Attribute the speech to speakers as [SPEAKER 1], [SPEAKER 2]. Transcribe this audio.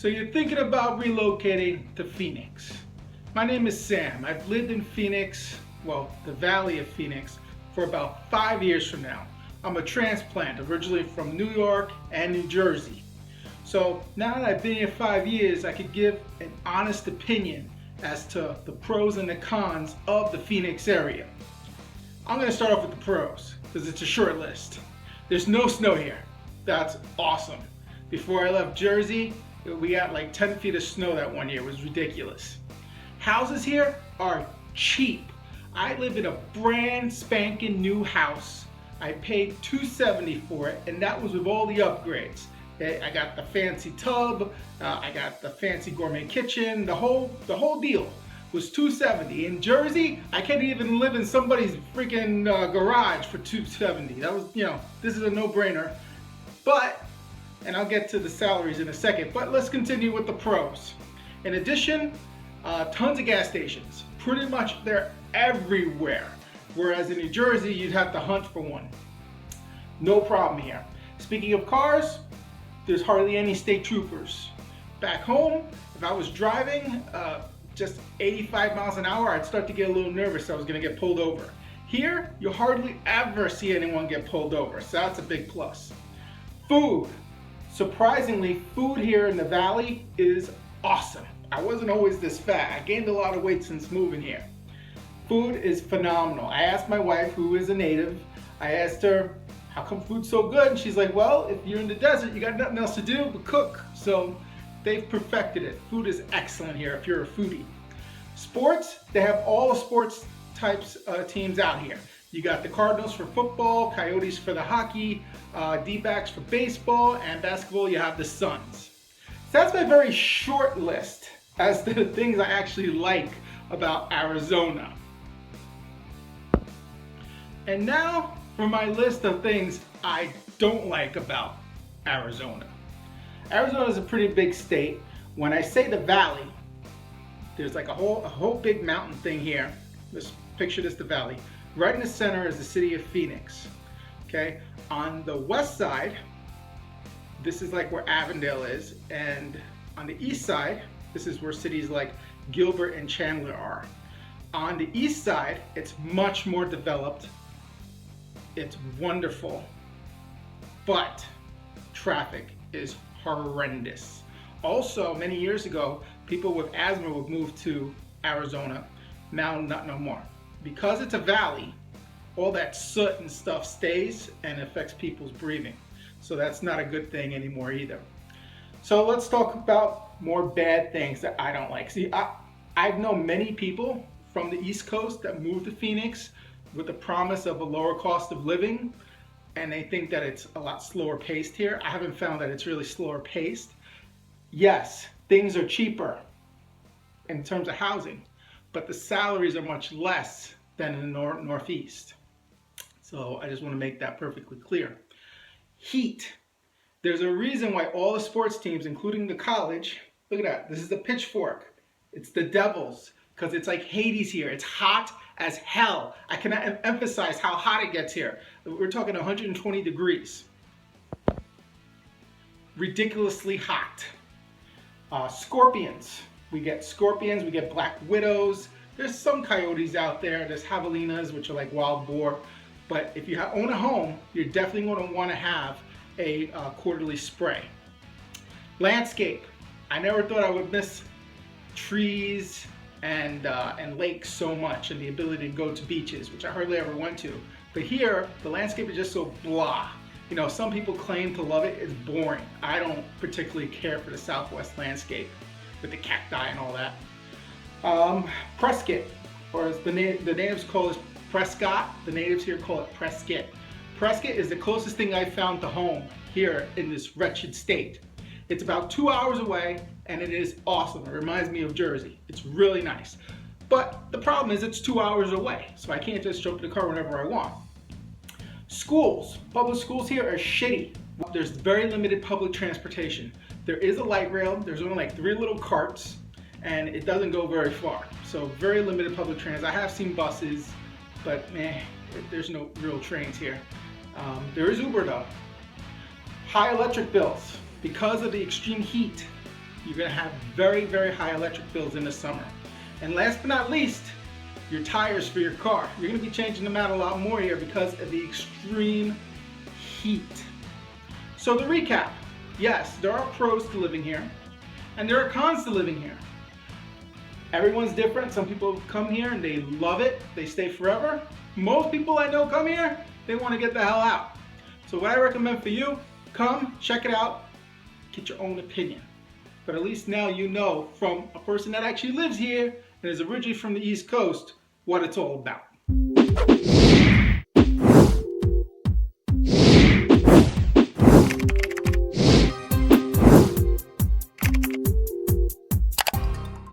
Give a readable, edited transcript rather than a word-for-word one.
[SPEAKER 1] So you're thinking about relocating to Phoenix. My name is Sam. I've lived in Phoenix, well, the Valley of Phoenix, for about 5 years from now. I'm a transplant, originally from New York and New Jersey. So now that I've been here 5 years, I could give an honest opinion as to the pros and the cons of the Phoenix area. I'm gonna start off with the pros, because it's a short list. There's no snow here. That's awesome. Before I left Jersey, we got like 10 feet of snow that one year. It was ridiculous. Houses here are cheap. I live in a brand spanking new house. I paid $270 for it, and that was with all the upgrades. I got the fancy tub, I got the fancy gourmet kitchen, the whole deal was $270. In Jersey, I can't even live in somebody's freaking garage for $270. That was, this is a no-brainer. But, and I'll get to the salaries in a second, but let's continue with the pros. In addition, tons of gas stations. Pretty much they're everywhere. Whereas in New Jersey, you'd have to hunt for one. No problem here. Speaking of cars, there's hardly any state troopers. Back home, if I was driving just 85 miles an hour, I'd start to get a little nervous I was gonna get pulled over. Here, you hardly ever see anyone get pulled over, so that's a big plus. Food. Surprisingly, food here in the Valley is awesome. I wasn't always this fat. I gained a lot of weight since moving here. Food is phenomenal. I asked my wife, who is a native, I asked her, how come food's so good? And she's like, well, if you're in the desert, you got nothing else to do but cook. So they've perfected it. Food is excellent here if you're a foodie. Sports, they have all the sports types teams out here. You got the Cardinals for football, Coyotes for the hockey, D-backs for baseball, and basketball, you have the Suns. So that's my very short list as to the things I actually like about Arizona. And now for my list of things I don't like about Arizona. Arizona is a pretty big state. When I say the Valley, there's like a whole big mountain thing here. Just picture this, the Valley. Right in the center is the city of Phoenix. Okay, on the west side, this is like where Avondale is, and on the east side, this is where cities like Gilbert and Chandler are. On the east side, it's much more developed. It's wonderful, but traffic is horrendous. Also, many years ago, people with asthma would move to Arizona. Now, not no more. Because it's a valley, all that soot and stuff stays and affects people's breathing. So that's not a good thing anymore either. So let's talk about more bad things that I don't like. See, I've known many people from the East Coast that moved to Phoenix with the promise of a lower cost of living, and they think that it's a lot slower paced here. I haven't found that it's really slower paced. Yes, things are cheaper in terms of housing, but the salaries are much less than in the Northeast. So I just want to make that perfectly clear. Heat. There's a reason why all the sports teams, including the college, look at that, this is the Pitchfork. It's the Devils, because it's like Hades here. It's hot as hell. I cannot emphasize how hot it gets here. We're talking 120 degrees. Ridiculously hot. Scorpions. We get scorpions, we get black widows. There's some coyotes out there. There's javelinas, which are like wild boar. But if you own a home, you're definitely going to want to have a quarterly spray. Landscape. I never thought I would miss trees and lakes so much, and the ability to go to beaches, which I hardly ever went to. But here, the landscape is just so blah. You know, some people claim to love it. It's boring. I don't particularly care for the Southwest landscape with the cacti and all that. Prescott, or as the natives call it Prescott, the natives here call it Prescott. Prescott is the closest thing I've found to home here in this wretched state. It's about 2 hours away, and it is awesome. It reminds me of Jersey. It's really nice. But the problem is it's 2 hours away, so I can't just jump in the car whenever I want. Schools. Public schools here are shitty. There's very limited public transportation. There is a light rail. There's only like 3 little carts, and it doesn't go very far. So very limited public transit. I have seen buses, but there's no real trains here. There is Uber though. High electric bills. Because of the extreme heat, you're going to have very, very high electric bills in the summer. And last but not least, your tires for your car. You're going to be changing them out a lot more here because of the extreme heat. So to recap, yes, there are pros to living here, and there are cons to living here. Everyone's different. Some people come here and they love it. They stay forever. Most people I know come here, they want to get the hell out. So what I recommend for you, come, check it out, get your own opinion. But at least now you know from a person that actually lives here and is originally from the East Coast what it's all about.